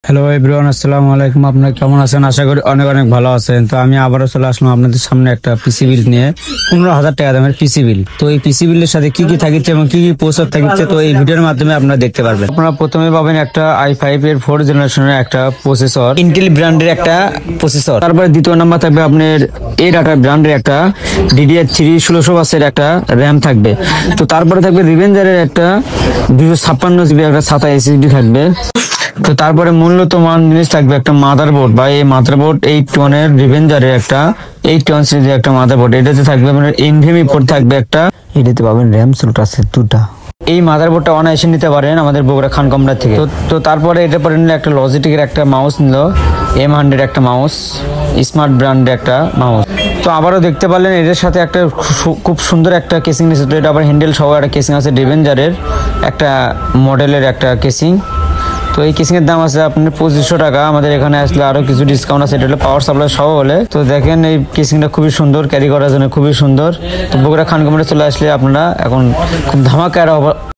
Hello everyone, আসসালামু আলাইকুম। আপনারা কেমন আছেন? আশা করি অনেক অনেক ভালো আছেন। তো আমি আবারও চলে আসলাম আপনাদের সামনে একটা পিসি বিল নিয়ে। 15,000 টাকা দামের পিসি বিল। তো এই পিসি বিলের সাথে কি কি থাকিচ্ছে এবং কি কি প্রসেসর থাকিচ্ছে, তো এই ভিডিওর মাধ্যমে আপনারা দেখতে পারবেন। আপনারা প্রথমে পাবেন একটা i5 এর 4th জেনারেশনের একটা প্রসেসর, ইন্টেল ব্র্যান্ডের একটা প্রসেসর। তারপরে দ্বিতীয় নাম্বার থাকবে আপনার এ ডাটা ব্র্যান্ডের একটা DDR3 1600 বাসের একটা র্যাম থাকবে। তো তারপরে থাকবে রিভেঞ্জারের একটা 256 জিবি একটা SATA SSD থাকবে। তো তারপরে মূল্যতমান জিনিস থাকবে একটা মাদারবোর্ড, বা এই মাদারবোর্ড 8 এর রিভেঞ্জারের একটা 8 সিরিজের একটা মাদারবোর্ড। এটাতে থাকবে আপনার NVMe পোর্ট থাকবে একটা, এটাতে পাবেন র্যাম স্লট আছে 2টা। এই মাদারবোর্ডটা অনায়াসে নিতে পারেন আমাদের বগুড়া খান কমরা থেকে। তো তারপরে এটা পরে নিলে একটা লজিটেকের একটা মাউস নিল, M100 একটা মাউস, স্মার্ট ব্র্যান্ডের একটা মাউস। তো আবারও দেখতে পারলেন এদের সাথে একটা খুব সুন্দর একটা কেসিং নিয়েছে। তো এটা আবার হ্যান্ডেল সহ একটা কেসিং আছে, রিভেঞ্জারের একটা মডেলের একটা কেসিং। তো এই কেসিং এর দাম আছে আপনার 2500 টাকা। আমাদের এখানে আসলে আরো কিছু ডিসকাউন্ট আছে, এটা হলো পাওয়ার সাপ্লাই সহ হলে। তো দেখেন এই কেসিংটা খুবই সুন্দর, ক্যারি করার জন্য খুবই সুন্দর। তো বগুড়া খান কমরা চলে আসলে আপনারা এখন খুব ধামাকা